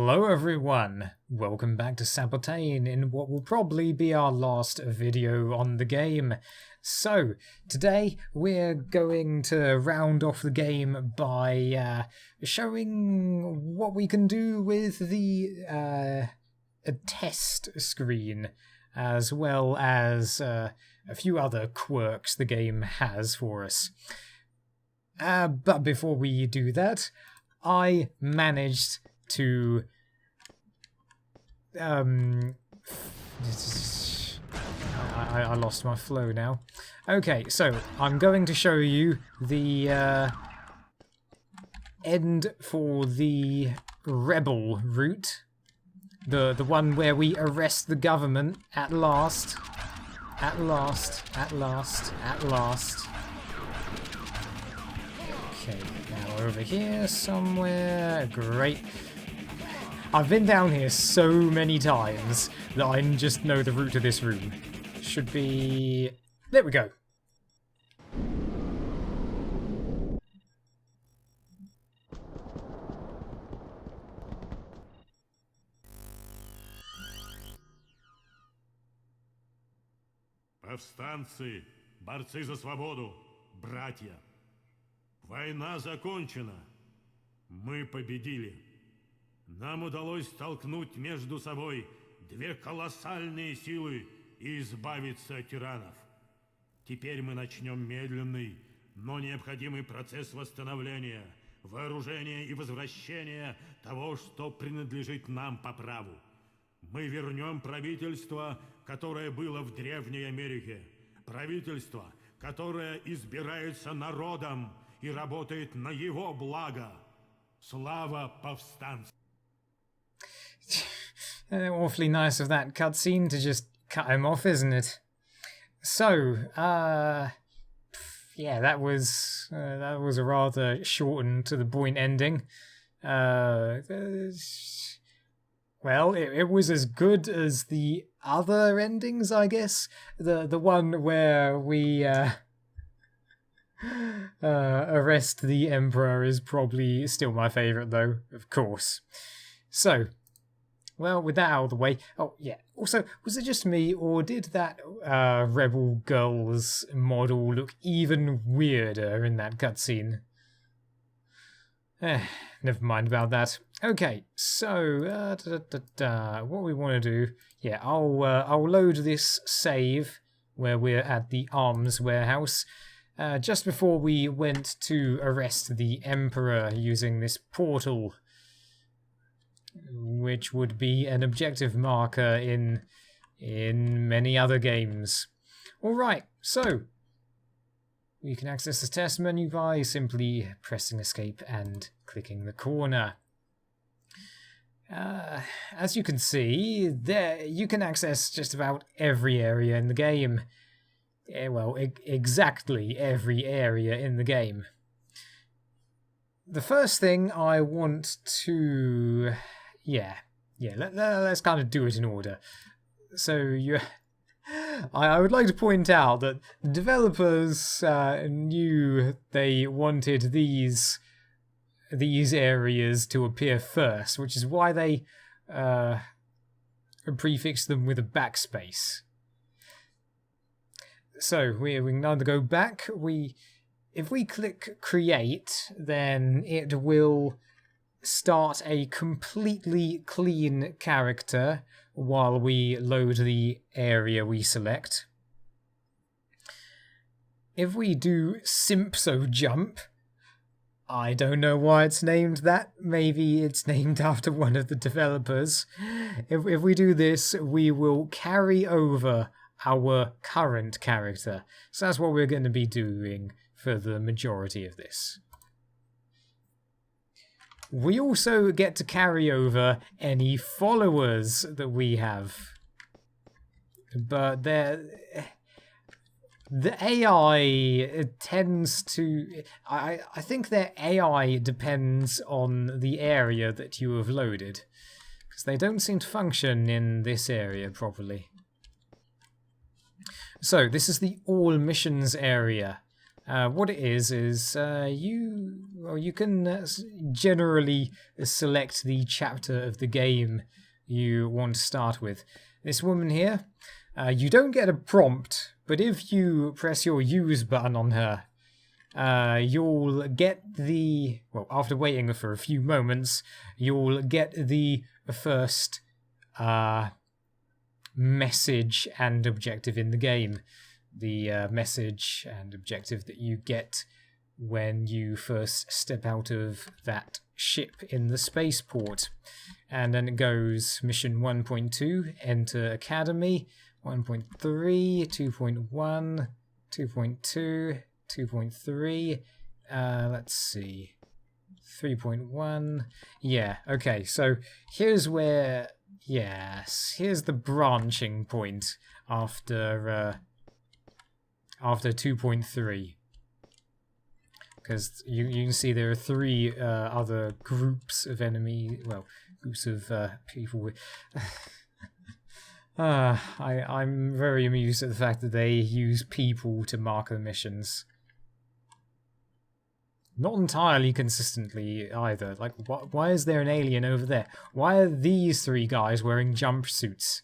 Hello everyone, welcome back to Sabotain in what will probably be our last video on the game. So, today we're going to round off the game by showing what we can do with the a test screen, as well as a few other quirks the game has for us. But before we do that, I managed to I lost my flow now. Okay, so I'm going to show you the end for the rebel route, the one where we arrest the government at last. At last. Okay, now over here somewhere. Great. I've been down here so many times that I just know the route to this room. Should be... There we go. Повстанцы, борцы за свободу, братья. Война закончена. Мы победили. Нам удалось столкнуть между собой две колоссальные силы и избавиться от тиранов. Теперь мы начнем медленный, но необходимый процесс восстановления, вооружения и возвращения того, что принадлежит нам по праву. Мы вернем правительство, которое было в Древней Америке. Правительство, которое избирается народом и работает на его благо. Слава повстанцам! Awfully nice of that cutscene to just cut him off, isn't it? So, yeah, that was a rather short and to the point ending. Well, it was as good as the other endings, I guess. The one where we arrest the Emperor is probably still my favourite, though, of course. So, well, with that out of the way... Oh, yeah. Also, was it just me, or did that Rebel Girls model look even weirder in that cutscene? Never mind about that. Okay, so, what we want to do... Yeah, I'll load this save, where we're at the arms warehouse, just before we went to arrest the Emperor using this portal, which would be an objective marker in many other games. Alright, so we can access the test menu by simply pressing escape and clicking the corner. As you can see, there you can access just about every area in the game. Well, exactly every area in the game. The first thing I want to... let's kind of do it in order. So I would like to point out that the developers knew they wanted these areas to appear first, which is why they prefixed them with a backspace. So we can either go back. If we click create, then it will start a completely clean character while we load the area we select. If we do Simpso jump, I don't know why it's named that. Maybe it's named after one of the developers. If we do this, we will carry over our current character. So that's what we're going to be doing for the majority of this. We also get to carry over any followers that we have. But the AI tends to... I think their AI depends on the area that you have loaded, because they don't seem to function in this area properly. So, this is the all missions area. What it is you can generally select the chapter of the game you want to start with. This woman here, you don't get a prompt, but if you press your use button on her, you'll get the, well, after waiting for a few moments, you'll get the first message and objective in the game. The message and objective that you get when you first step out of that ship in the spaceport. And then it goes mission 1.2, enter academy, 1.3, 2.1, 2.2, 2.3, let's see, 3.1, yeah, okay, so here's where, yes, here's the branching point after 2.3, because you can see there are 3 other groups of enemy, well, groups of people with... I'm very amused at the fact that they use people to mark the missions. Not entirely consistently either. Like, why is there an alien over there? Why are these 3 guys wearing jumpsuits?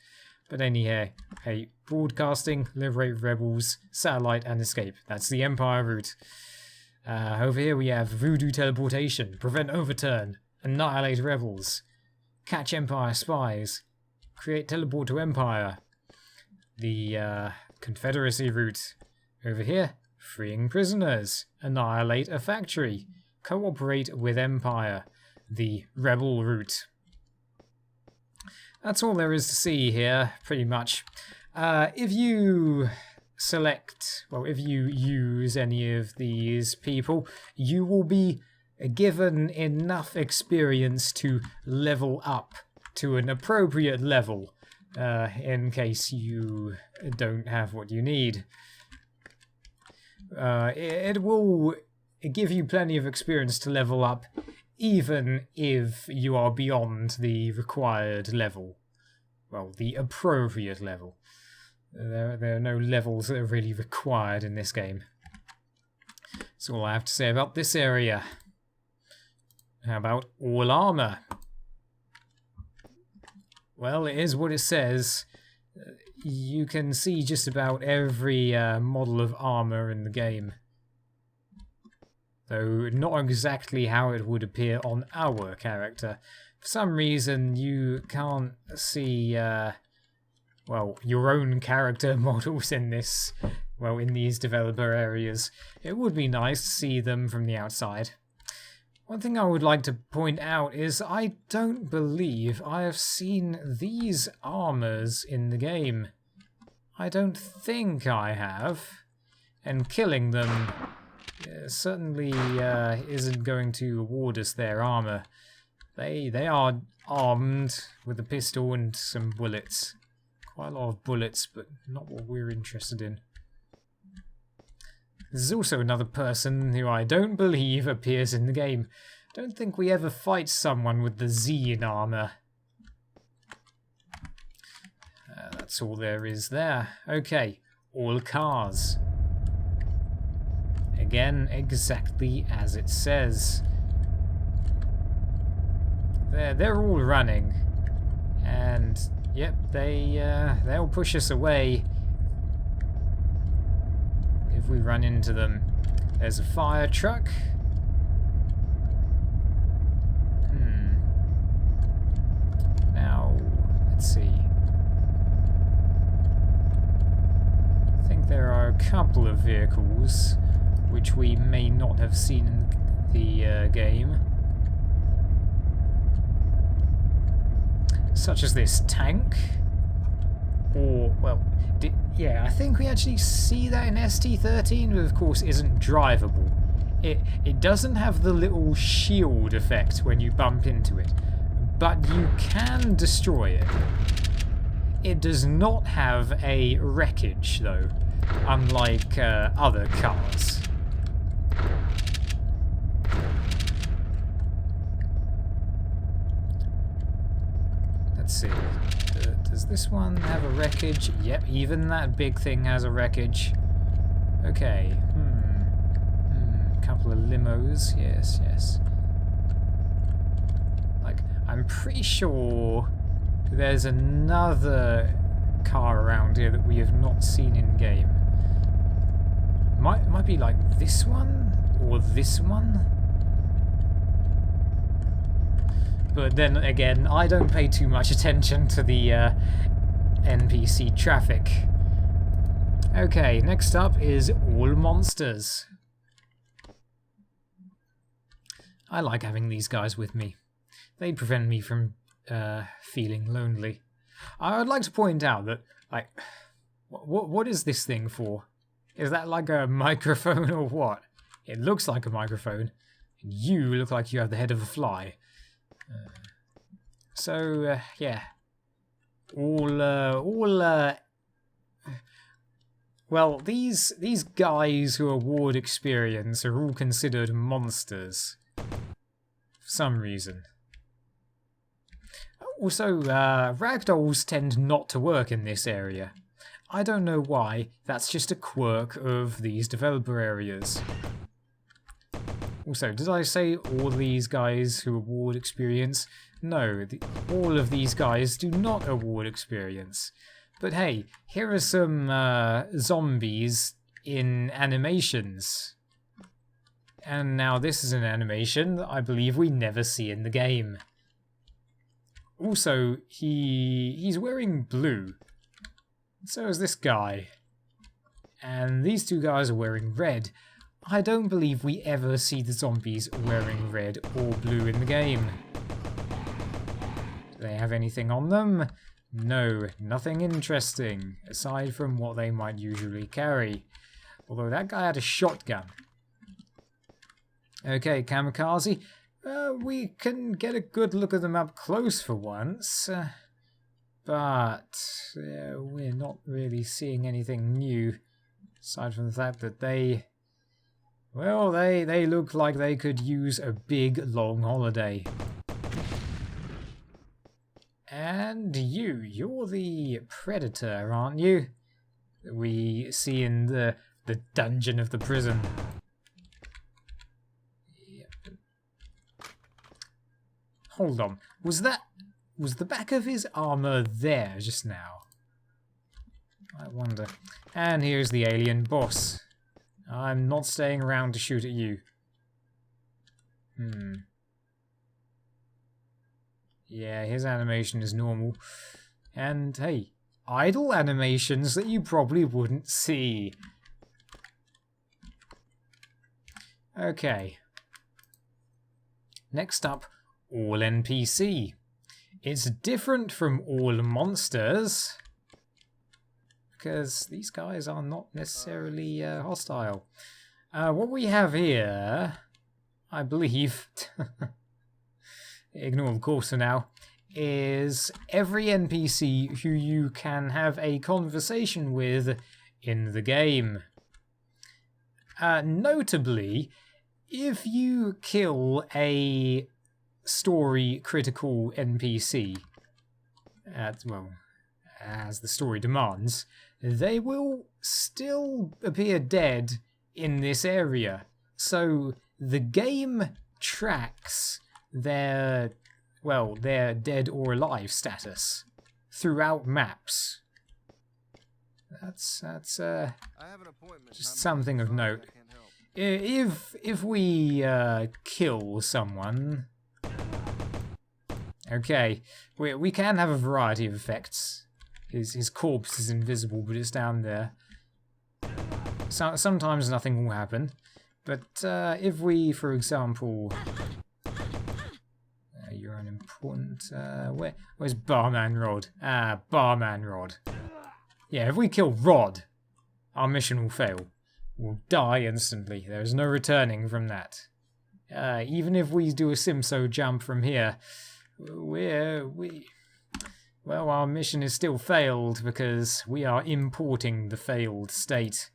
But anyhow, hey, broadcasting, liberate rebels, satellite, and escape. That's the Empire route. Over here we have voodoo teleportation, prevent overturn, annihilate rebels, catch Empire spies, create teleport to Empire. The Confederacy route. Over here, freeing prisoners, annihilate a factory, cooperate with Empire. The Rebel route. That's all there is to see here, pretty much. If you select, well, if you use any of these people, you will be given enough experience to level up to an appropriate level, in case you don't have what you need. It will give you plenty of experience to level up, even if you are beyond the required level. Well, the appropriate level. There are no levels that are really required in this game. That's all I have to say about this area. How about all armor? Well, it is what it says. You can see just about every model of armor in the game. Though not exactly how it would appear on our character. For some reason, you can't see, well, your own character models in this, well, in these developer areas. It would be nice to see them from the outside. One thing I would like to point out is I don't believe I have seen these armors in the game. I don't think I have. And killing them certainly isn't going to award us their armor. They are armed with a pistol and some bullets. Quite a lot of bullets, but not what we're interested in. There's also another person who I don't believe appears in the game. Don't think we ever fight someone with the Xene armor. That's all there is there. Okay, all cars. Again, exactly as it says. They're all running, and yep, they'll push us away if we run into them. There's a fire truck. Now, let's see. I think there are a couple of vehicles which we may not have seen in the game. Such as this tank, or, well, yeah, I think we actually see that in ST13, but of course isn't drivable. It doesn't have the little shield effect when you bump into it, but you can destroy it. It does not have a wreckage, though, unlike other cars. Let's see. Does this one have a wreckage? Yep, even that big thing has a wreckage. Okay, couple of limos. Yes, yes. Like, I'm pretty sure there's another car around here that we have not seen in game. Might be like this one or this one. But then again, I don't pay too much attention to the NPC traffic. Okay, next up is all monsters. I like having these guys with me. They prevent me from feeling lonely. I would like to point out that, like, what is this thing for? Is that like a microphone or what? It looks like a microphone. You look like you have the head of a fly. Yeah. Well, these guys who award experience are all considered monsters. For some reason. Also, ragdolls tend not to work in this area. I don't know why, that's just a quirk of these developer areas. Also, did I say all these guys who award experience? No, all of these guys do not award experience. But hey, here are some zombies in animations. And now this is an animation that I believe we never see in the game. Also, he's wearing blue. So is this guy. And these two guys are wearing red. I don't believe we ever see the zombies wearing red or blue in the game. Do they have anything on them? No, nothing interesting, aside from what they might usually carry. Although that guy had a shotgun. Okay, kamikaze. We can get a good look at them up close for once. But we're not really seeing anything new. Aside from the fact that they look like they could use a big, long holiday. And you're the predator, aren't you? That we see in the dungeon of the prison. Yep. Hold on, was the back of his armor there just now? I wonder. And here's the alien boss. I'm not staying around to shoot at you. Yeah, his animation is normal. And hey, idle animations that you probably wouldn't see. Okay. Next up, all NPC. It's different from all monsters, because these guys are not necessarily hostile. What we have here, I believe, ignore the course for now, is every NPC who you can have a conversation with in the game. Notably, if you kill a story critical NPC, as the story demands, they will still appear dead in this area. So the game tracks their dead or alive status throughout maps. That's just something of note. If we kill someone, okay, we can have a variety of effects. His corpse is invisible, but it's down there. So, sometimes nothing will happen. But if we, for example... you're unimportant... where's Barman Rod? Ah, Barman Rod. Yeah, if we kill Rod, our mission will fail. We'll die instantly. There's no returning from that. Even if we do a Simso jump from here, well, our mission is still failed because we are importing the failed state.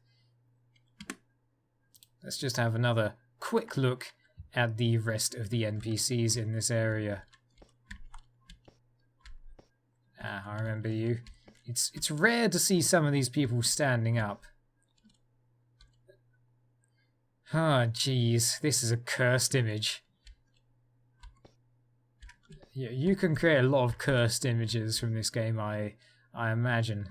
Let's just have another quick look at the rest of the NPCs in this area. Ah, I remember you. It's rare to see some of these people standing up. Ah, jeez, this is a cursed image. Yeah, you can create a lot of cursed images from this game, I imagine.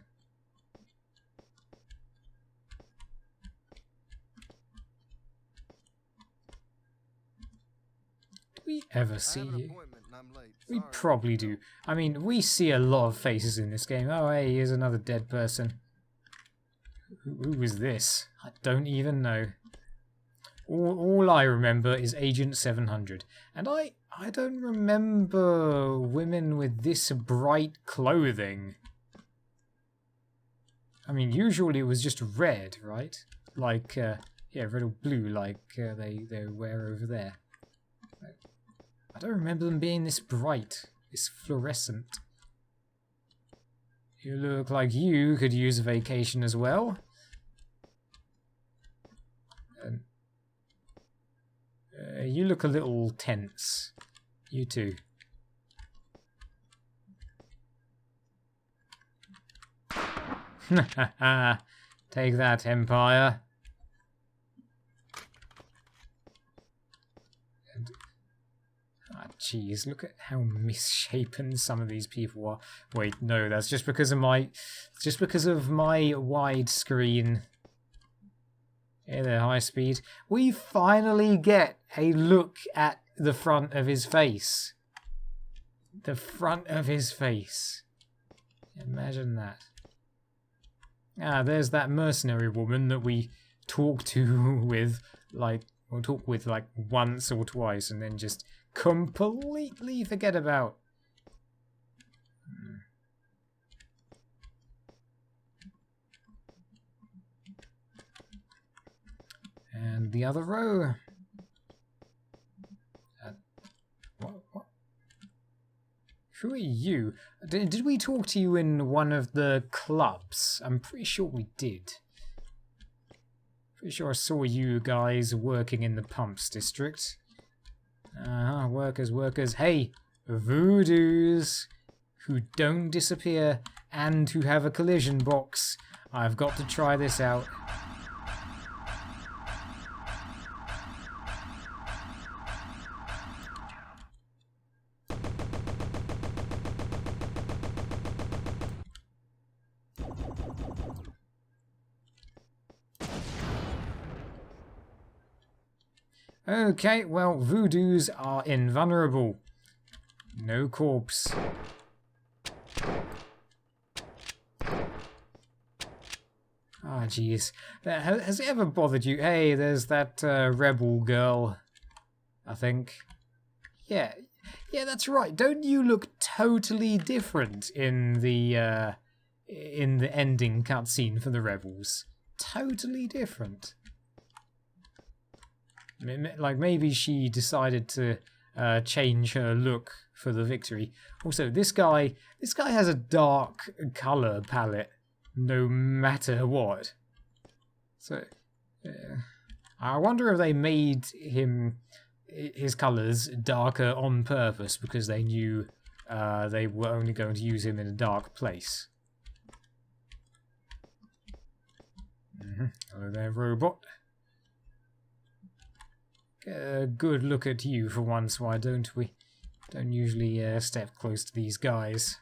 Do we ever see you? We probably do. I mean, we see a lot of faces in this game. Oh, hey, here's another dead person. Who is this? I don't even know. All I remember is Agent 700. And I don't remember women with this bright clothing. I mean, usually it was just red, right? Like, yeah, red or blue, like they wear over there. I don't remember them being this bright, this fluorescent. You look like you could use a vacation as well. You look a little tense. You too. Take that, Empire. Jeez, look at how misshapen some of these people are. Wait, no, that's just because of my widescreen. Hey there, high speed. We finally get a look at the front of his face. The front of his face. Imagine that. Ah, there's that mercenary woman that we talk with like once or twice and then just completely forget about. And the other row. What? Who are you? Did we talk to you in one of the clubs? I'm pretty sure we did. Pretty sure I saw you guys working in the pumps district. Workers. Hey, voodoos who don't disappear and who have a collision box. I've got to try this out. Okay, well, voodoos are invulnerable. No corpse. Ah, jeez. Has it ever bothered you? Hey, there's that rebel girl, I think. Yeah, that's right. Don't you look totally different in the ending cutscene for the rebels? Totally different. Like, maybe she decided to change her look for the victory. Also, this guy has a dark color palette, no matter what. So, I wonder if they made his colors darker on purpose because they knew they were only going to use him in a dark place. Hello there, robot. Get a good look at you for once, why don't we? Don't usually step close to these guys.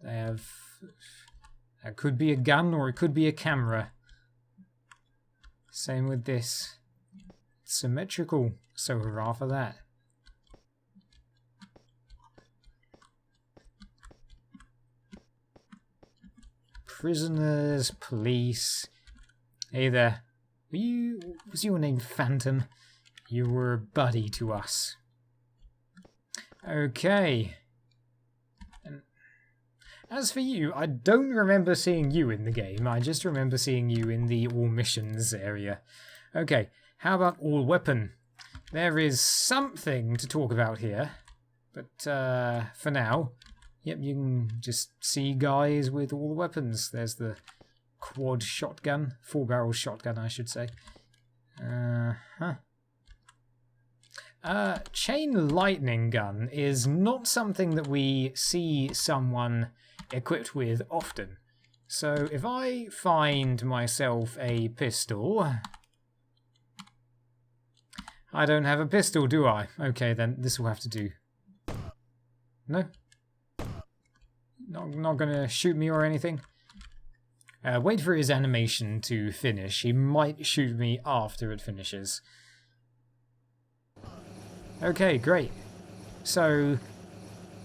They have... That could be a gun or it could be a camera. Same with this. It's symmetrical, so hurrah for that. Prisoners, police. Hey there. Was your name Phantom? You were a buddy to us. Okay. And as for you, I don't remember seeing you in the game. I just remember seeing you in the all missions area. Okay, how about all weapon? There is something to talk about here. But for now... Yep, you can just see guys with all the weapons. There's the quad shotgun, 4-barrel shotgun, I should say. Chain lightning gun is not something that we see someone equipped with often. So if I find myself a pistol... I don't have a pistol, do I? Okay, then this will have to do. No? Not gonna shoot me or anything? Wait for his animation to finish. He might shoot me after it finishes. Okay, great. So,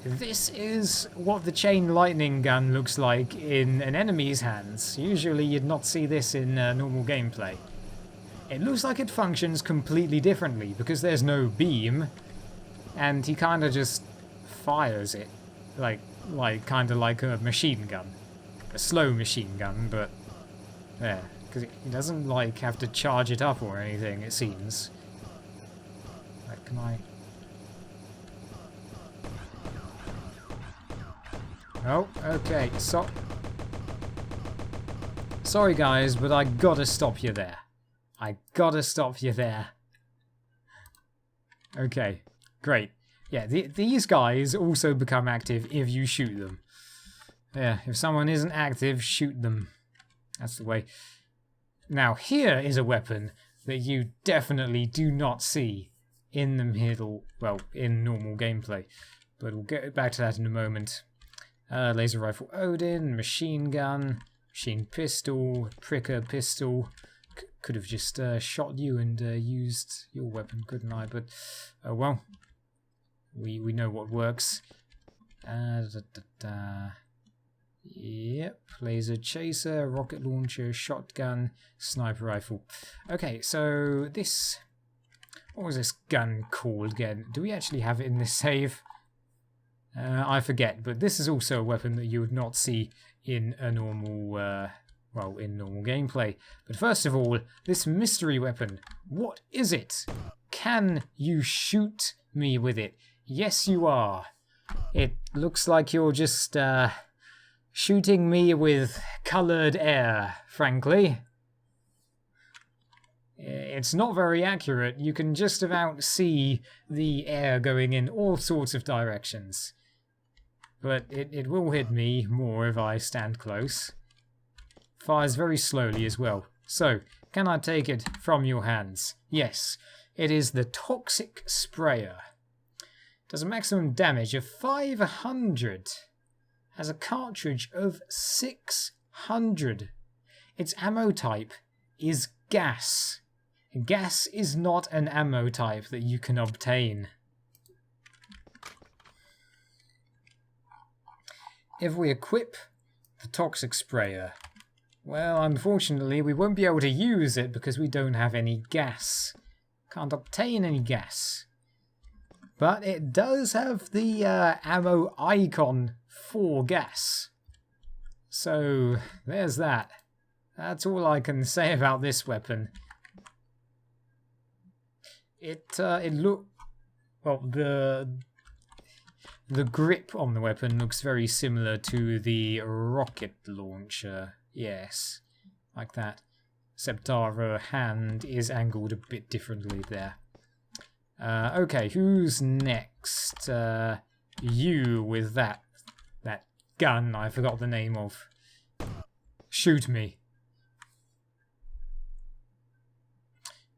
this is what the chain lightning gun looks like in an enemy's hands. Usually you'd not see this in normal gameplay. It looks like it functions completely differently because there's no beam, and he kind of just fires it, like kind of like a machine gun, a slow machine gun, but yeah, because he doesn't like have to charge it up or anything. It seems. Like, can I? Oh, okay. So, sorry guys, but I gotta stop you there. I gotta stop you there. Okay, great. Yeah, these guys also become active if you shoot them. Yeah, if someone isn't active, shoot them. That's the way. Now, here is a weapon that you definitely do not see in the middle, well, in normal gameplay. But we'll get back to that in a moment. Laser rifle Odin, machine gun, machine pistol, pricker pistol. Could have just shot you and used your weapon, couldn't I? But, oh well. We know what works. Yep, laser chaser, rocket launcher, shotgun, sniper rifle. Okay, so this... What was this gun called again? Do we actually have it in this save? I forget, but this is also a weapon that you would not see in a normal... well, in normal gameplay. But first of all, this mystery weapon. What is it? Can you shoot me with it? Yes, you are. It looks like you're just shooting me with coloured air, frankly. It's not very accurate. You can just about see the air going in all sorts of directions. But it will hit me more if I stand close. Fires very slowly as well. So, can I take it from your hands? Yes, it is the Toxic Sprayer. Does a maximum damage of 500. Has a cartridge of 600. Its ammo type is gas. Gas is not an ammo type that you can obtain. If we equip the Toxic Sprayer, well, unfortunately, we won't be able to use it because we don't have any gas. Can't obtain any gas. But it does have the ammo icon for gas. So, there's that. That's all I can say about this weapon. Well, the grip on the weapon looks very similar to the rocket launcher. Yes, like that. Except our hand is angled a bit differently there. Okay, who's next? You with that gun I forgot the name of. Shoot me.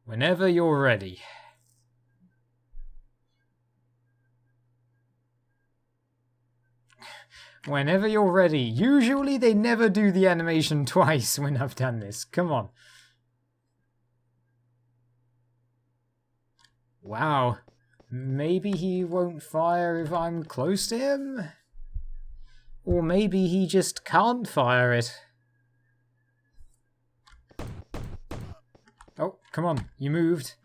Whenever you're ready. Whenever you're ready. Usually they never do the animation twice when I've done this. Come on. Wow. Maybe he won't fire if I'm close to him? Or maybe he just can't fire it. Oh, come on. You moved.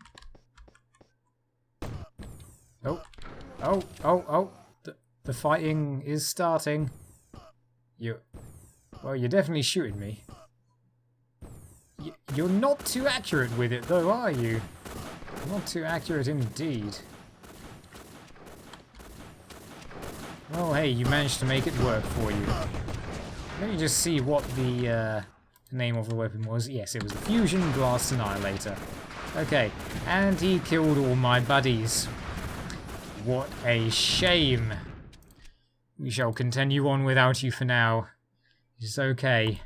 Oh. Oh, oh, oh. The fighting is starting. Well, you're definitely shooting me. You're not too accurate with it, though, are you? Not too accurate indeed. Well, hey, you managed to make it work for you. Let me just see what the name of the weapon was. Yes, it was the Fusion Blast Annihilator. Okay, and he killed all my buddies. What a shame. We shall continue on without you for now. It's okay.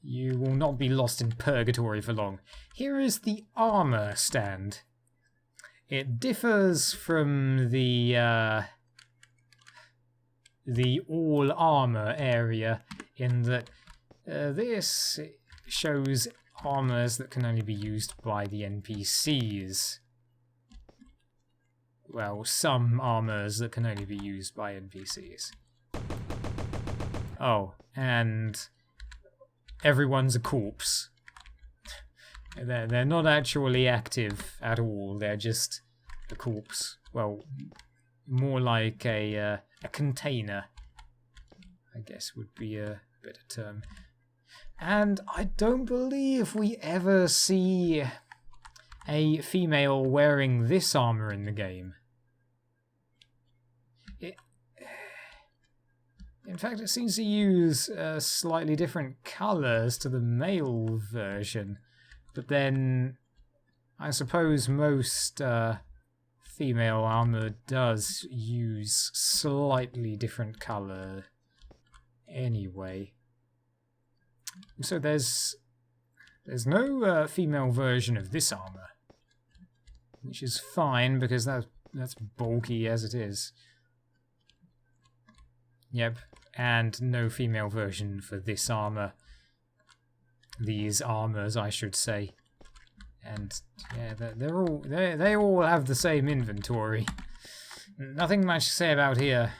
You will not be lost in purgatory for long. Here is the armor stand. It differs from the all armor area in that this shows armors that can only be used by the NPCs. Well, some armors that can only be used by NPCs. Oh, and everyone's a corpse. They're not actually active at all. They're just a corpse. Well, more like a container, I guess would be a better term. And I don't believe we ever see a female wearing this armor in the game. In fact, it seems to use slightly different colours to the male version. But then, I suppose most female armor does use slightly different colour anyway. So there's no female version of this armor, which is fine because that's bulky as it is. Yep, and no female version for this armor. These armors, I should say. And yeah, they all have the same inventory. Nothing much to say about here,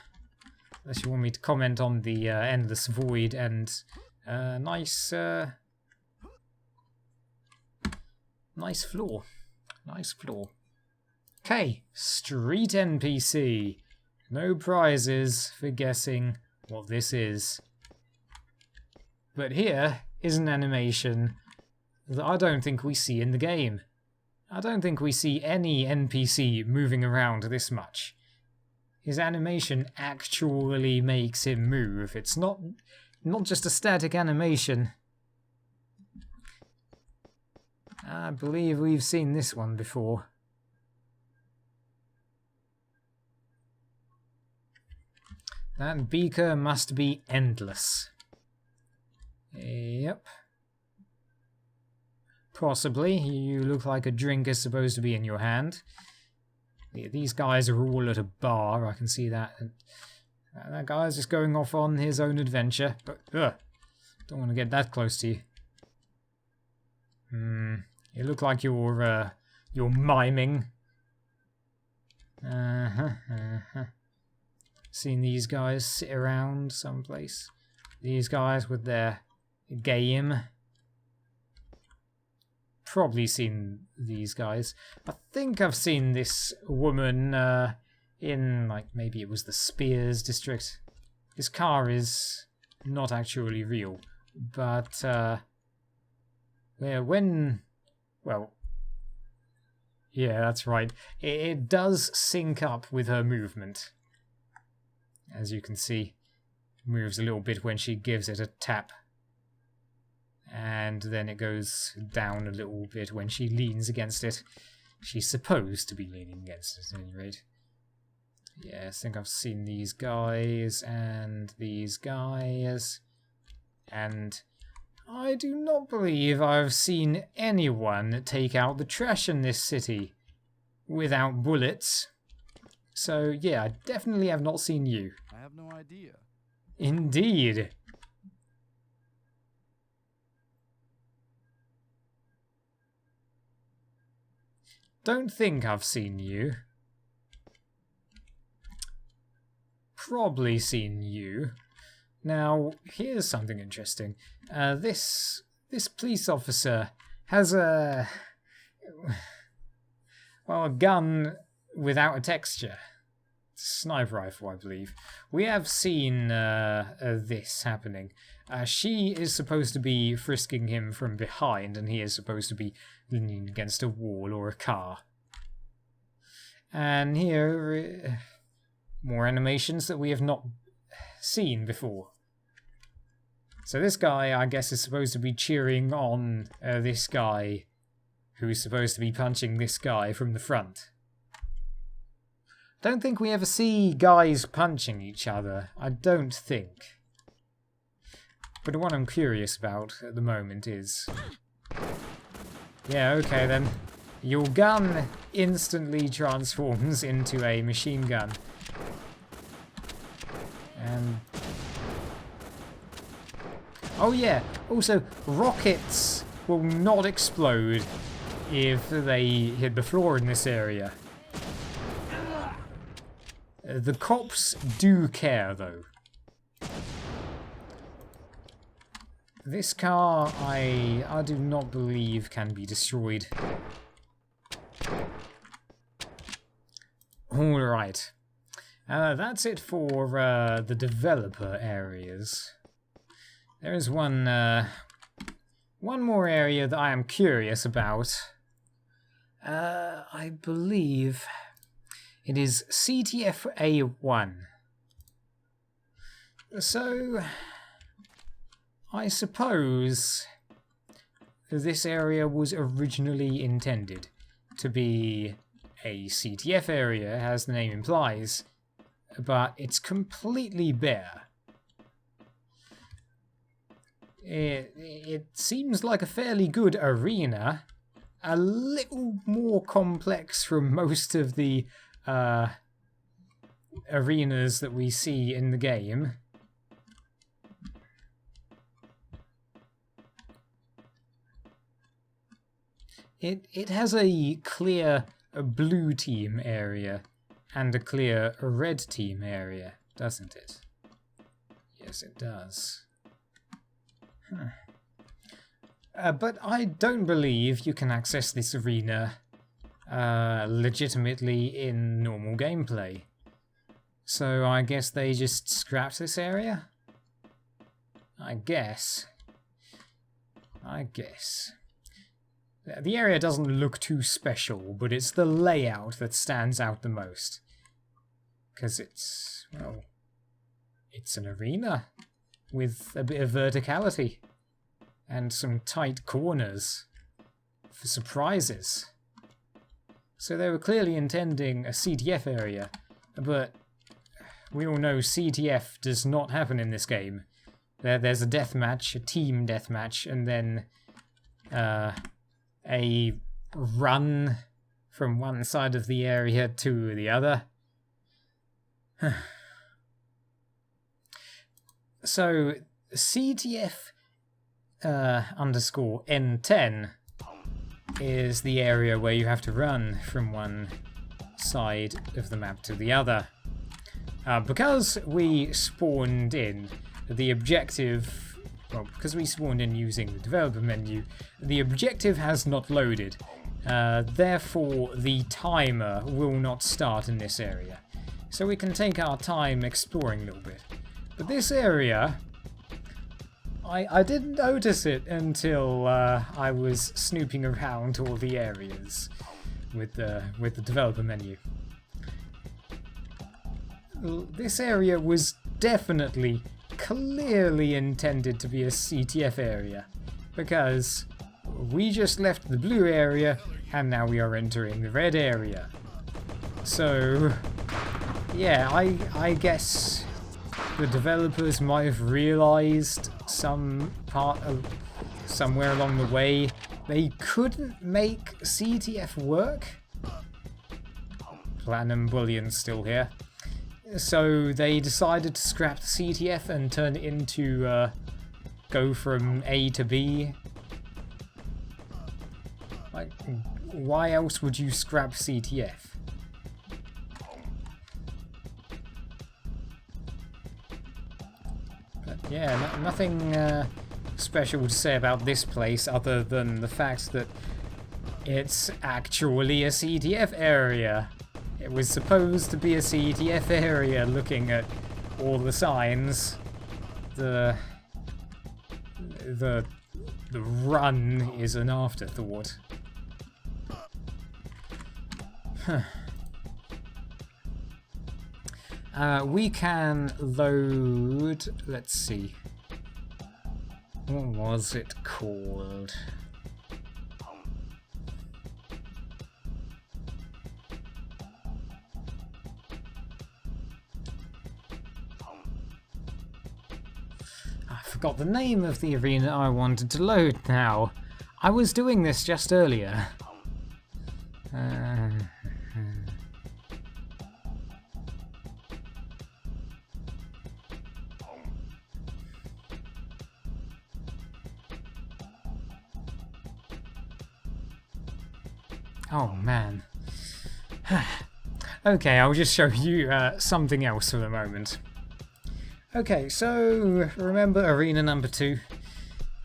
unless you want me to comment on the endless void and nice floor. Nice floor. Okay, street NPC. No prizes for guessing what this is. But here is an animation that I don't think we see in the game. I don't think we see any NPC moving around this much. His animation actually makes him move. It's not just a static animation. I believe we've seen this one before. That beaker must be endless. Yep. Possibly. You look like a drink is supposed to be in your hand. These guys are all at a bar, I can see that. That guy's just going off on his own adventure, but don't want to get that close to you. You look like you're miming. Seen these guys sit around someplace. These guys with their game. Probably seen these guys. I think I've seen this woman in, like, maybe it was the Spears district. His car is not actually real, but well, yeah, that's right. It does sync up with her movement. As you can see, it moves a little bit when she gives it a tap. And then it goes down a little bit when she leans against it. She's supposed to be leaning against it, at any rate. Yeah, I think I've seen these guys and these guys. And I do not believe I've seen anyone take out the trash in this city without bullets. So, yeah, I definitely have not seen you. I have no idea. Indeed. Don't think I've seen you. Probably seen you. Now, here's something interesting. This police officer has a gun without a texture. Sniper rifle, I believe. We have seen this happening. She is supposed to be frisking him from behind, and he is supposed to be leaning against a wall or a car. And here, more animations that we have not seen before. So this guy, I guess, is supposed to be cheering on this guy, who's supposed to be punching this guy from the front. Don't think we ever see guys punching each other. I don't think. But what I'm curious about at the moment is... Yeah, okay then. Your gun instantly transforms into a machine gun. And... Oh yeah, also, rockets will not explode if they hit the floor in this area. The cops do care, though. This car, I do not believe can be destroyed. Alright. That's it for the developer areas. There is one more area that I am curious about. I believe it is CTF-A1. So, I suppose this area was originally intended to be a CTF area, as the name implies, but it's completely bare. It seems like a fairly good arena, a little more complex from most of the arenas that we see in the game. It has a clear blue team area and a clear red team area, doesn't it? Yes, it does. But I don't believe you can access this arena legitimately in normal gameplay. So I guess they just scrapped this area? I guess. The area doesn't look too special, but it's the layout that stands out the most. Because it's, well, it's an arena with a bit of verticality and some tight corners for surprises. So they were clearly intending a CTF area, but we all know CTF does not happen in this game. There's a deathmatch, a team deathmatch, and then a run from one side of the area to the other. So CTF underscore N10 is the area where you have to run from one side of the map to the other. Because we spawned in, the objective, well, because we spawned in using the developer menu, the objective has not loaded. Therefore, the timer will not start in this area. So we can take our time exploring a little bit. But this area, I didn't notice it until I was snooping around all the areas with the developer menu. This area was definitely, clearly intended to be a CTF area, because we just left the blue area and now we are entering the red area. So, yeah, I guess the developers might have realized some part of somewhere along the way they couldn't make CTF work. Platinum Bullion's still here. So they decided to scrap the CTF and turn it into go from A to B. Like, why else would you scrap CTF? But yeah, nothing special to say about this place other than the fact that it's actually a CTF area. It was supposed to be a CTF area, looking at all the signs. The run is an afterthought. We can load, let's see. What was it called? I forgot the name of the arena I wanted to load now. I was doing this just earlier. Oh man. Okay, I'll just show you something else for the moment. Okay, so remember arena number 2?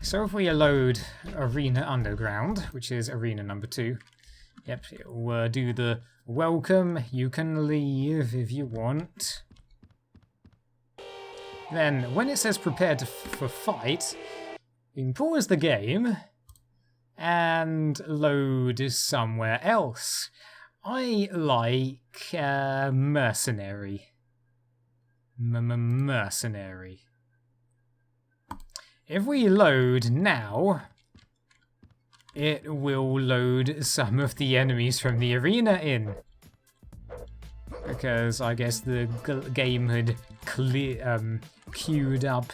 So if we load Arena Underground, which is arena number 2, yep, it will do the welcome, you can leave if you want. Then when it says prepare for fight, you can pause the game and load somewhere else. I like mercenary. Mercenary. If we load now, it will load some of the enemies from the arena in. Because I guess the game had queued up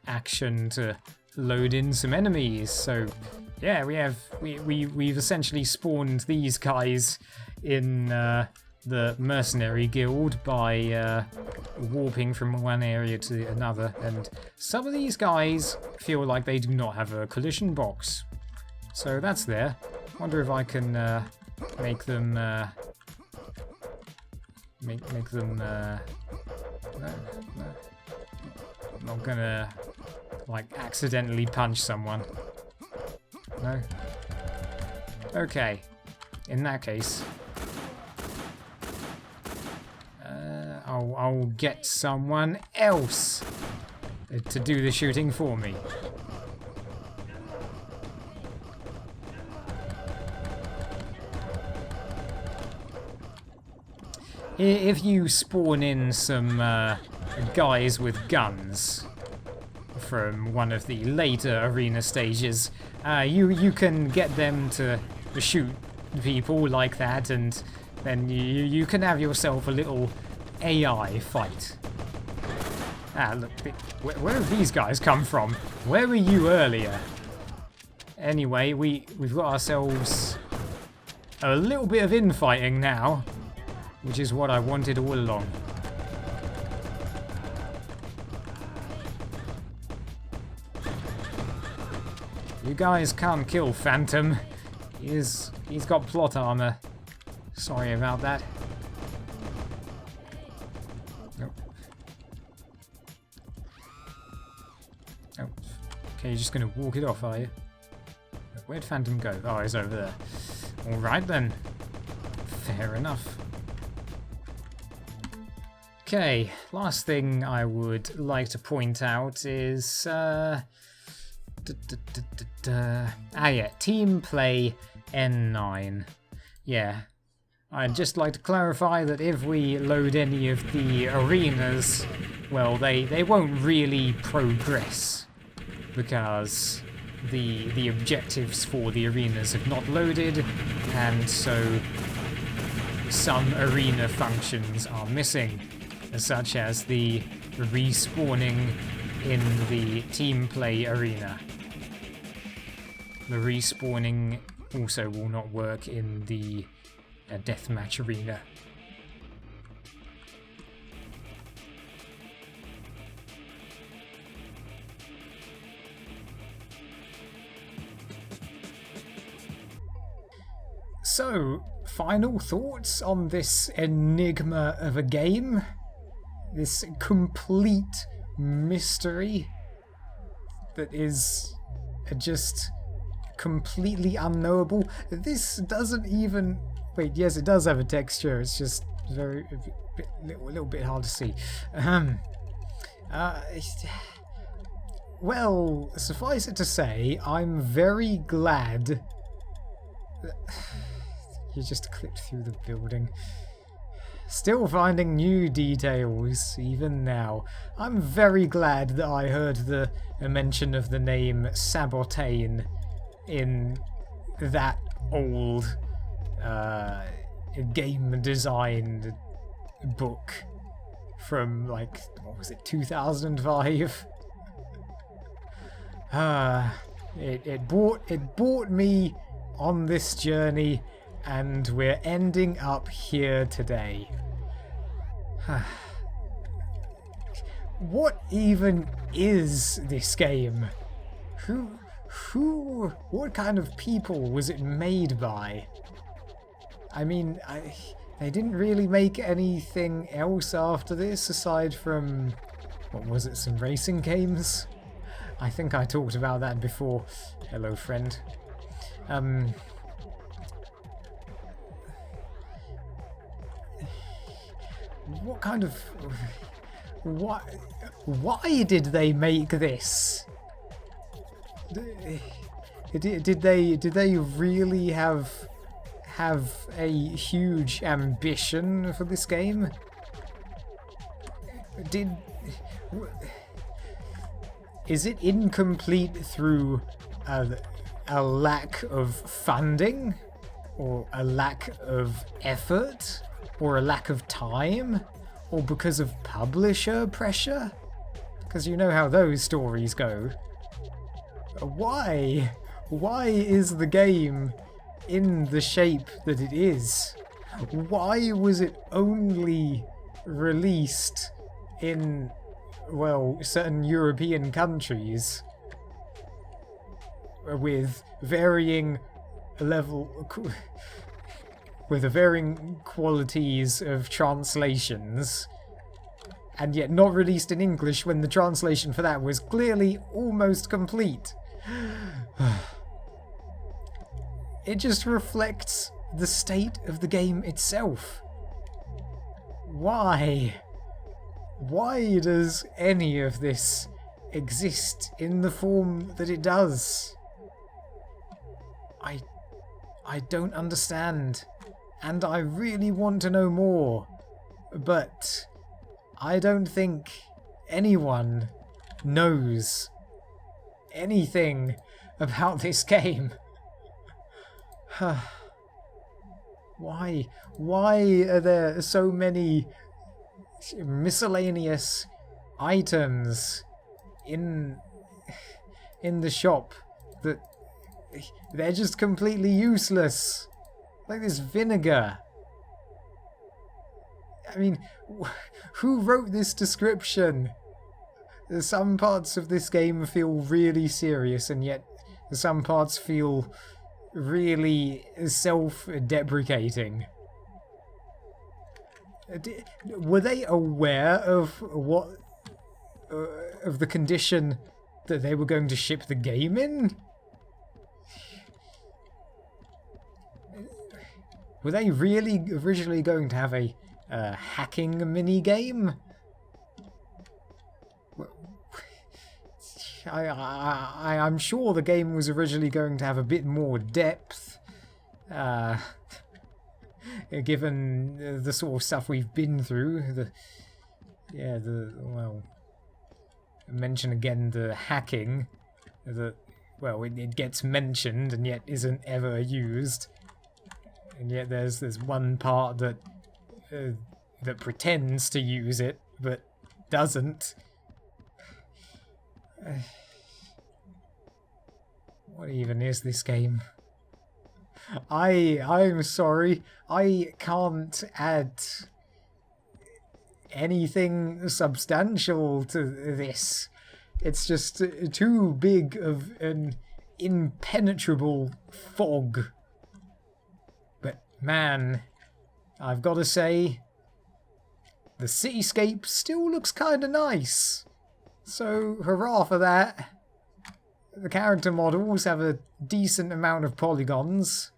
action to load in some enemies. So yeah, we've essentially spawned these guys in the mercenary guild by warping from one area to another, and some of these guys feel like they do not have a collision box, so that's there. Wonder if I can make them make them no, I'm not gonna like accidentally punch someone. No? Okay, in that case I'll get someone else to do the shooting for me. If you spawn in some guys with guns from one of the later arena stages, you can get them to shoot people like that, and then you can have yourself a little AI fight. Ah, look, where have these guys come from? Where were you earlier? Anyway, we've got ourselves a little bit of infighting now, which is what I wanted all along. You guys can't kill Phantom. He's got plot armor. Sorry about that. Nope. Oh. Okay, you're just gonna walk it off, are you? Where'd Phantom go? Oh, he's over there. Alright then. Fair enough. Okay, last thing I would like to point out is team play N9. Yeah, I'd just like to clarify that if we load any of the arenas, well, they won't really progress because the objectives for the arenas have not loaded, and so some arena functions are missing, such as the respawning in the team play arena. The respawning also will not work in the deathmatch arena. So, final thoughts on this enigma of a game? This complete mystery that is just completely unknowable. This doesn't even... Wait, yes, it does have a texture. It's just a little bit hard to see. Well, suffice it to say, I'm very glad... You just clipped through the building. Still finding new details, even now. I'm very glad that I heard the mention of the name Sabotain in that old game design book from, like, what was it, 2005? It brought me on this journey, and we're ending up here today. What even is this game? What kind of people was it made by? I mean, they didn't really make anything else after this aside from, what was it, some racing games? I think I talked about that before. Hello, friend. What kind of... Why did they make this? Did they really have a huge ambition for this game? Is it incomplete through a lack of funding, or a lack of effort, or a lack of time, or because of publisher pressure? Because you know how those stories go. Why? Why is the game in the shape that it is? Why was it only released in, well, certain European countries with varying varying qualities of translations, and yet not released in English when the translation for that was clearly almost complete? It just reflects the state of the game itself. Why? Why does any of this exist in the form that it does? I don't understand, and I really want to know more, but I don't think anyone knows anything about this game. Why are there so many miscellaneous items in the shop that they're just completely useless? Like this vinegar. I mean, who wrote this description? Some parts of this game feel really serious, and yet some parts feel really self-deprecating. Were they aware of of the condition that they were going to ship the game in? Were they really originally going to have a hacking mini-game? I'm sure the game was originally going to have a bit more depth, given the sort of stuff we've been through. Well, mention again the hacking. It gets mentioned and yet isn't ever used. And yet there's one part that pretends to use it but doesn't. What even is this game? I'm sorry, I can't add anything substantial to this. It's just too big of an impenetrable fog. But man, I've got to say, the cityscape still looks kind of nice. So, hurrah for that. The character models have a decent amount of polygons.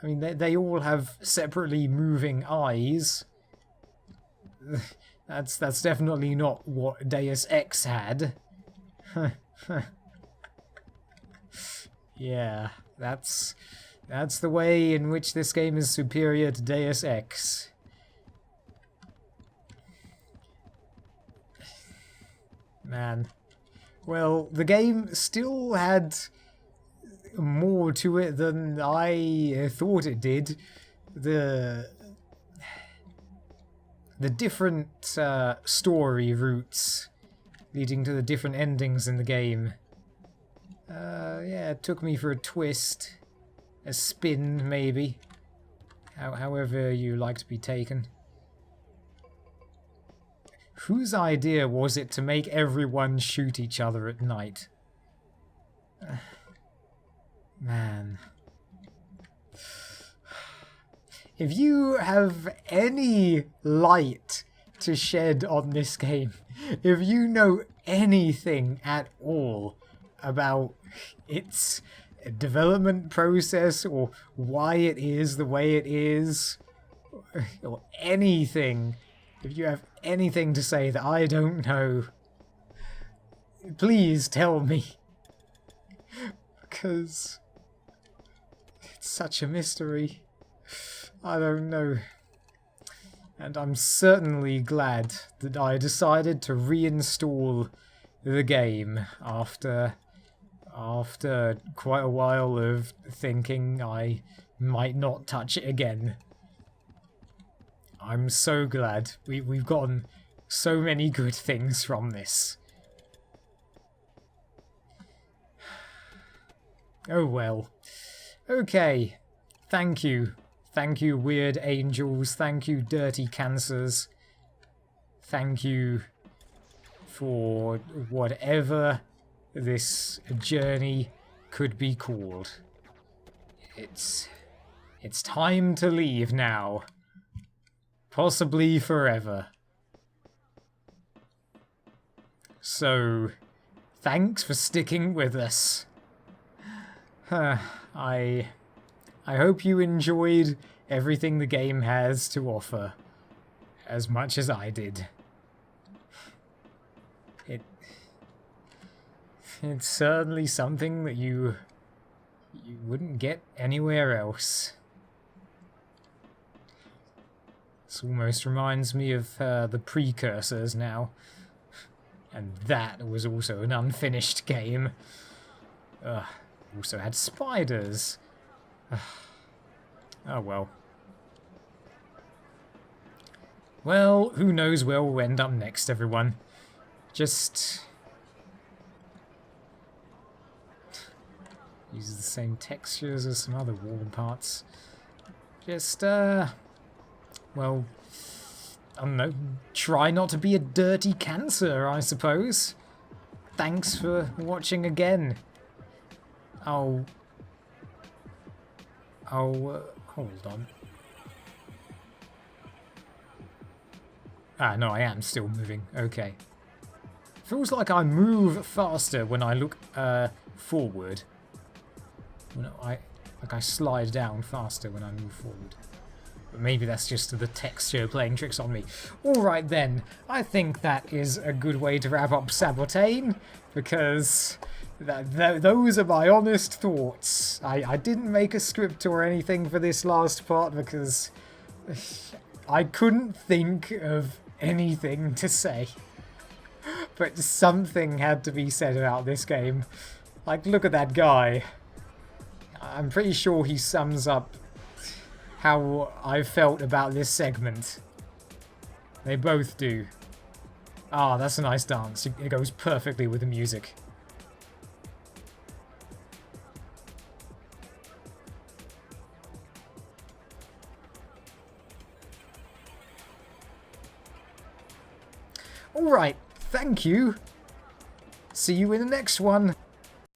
I mean, they all have separately moving eyes. That's definitely not what Deus Ex had. Yeah, that's the way in which this game is superior to Deus Ex. Man. Well, the game still had more to it than I thought it did. The different story routes leading to the different endings in the game Yeah, it took me for a twist. A spin, maybe. However you like to be taken. Whose idea was it to make everyone shoot each other at night? Man. If you have any light to shed on this game, if you know anything at all about its development process or why it is the way it is, or anything, if you have anything to say that I don't know, please tell me. Because it's such a mystery. I don't know. And I'm certainly glad that I decided to reinstall the game after quite a while of thinking I might not touch it again. I'm so glad. We've gotten so many good things from this. Oh well. Okay. Thank you. Thank you, weird angels. Thank you, dirty cancers. Thank you for whatever this journey could be called. It's time to leave now. Possibly forever. So, thanks for sticking with us. I hope you enjoyed everything the game has to offer as much as I did. It's certainly something that you wouldn't get anywhere else. This almost reminds me of the Precursors now. And that was also an unfinished game. Also had spiders. Oh well. Well, who knows where we'll end up next, everyone. Just uses the same textures as some other wall parts. Just, well, I don't know, try not to be a dirty cancer, I suppose. Thanks for watching again. Hold on. Ah, no, I am still moving. Okay. Feels like I move faster when I look forward. Like I slide down faster when I move forward. But maybe that's just the texture playing tricks on me. Alright then, I think that is a good way to wrap up Sabotain, because those are my honest thoughts. I didn't make a script or anything for this last part because I couldn't think of anything to say. But something had to be said about this game. Like, look at that guy. I'm pretty sure he sums up how I felt about this segment. They both do. Ah, that's a nice dance. It goes perfectly with the music. Alright, thank you. See you in the next one.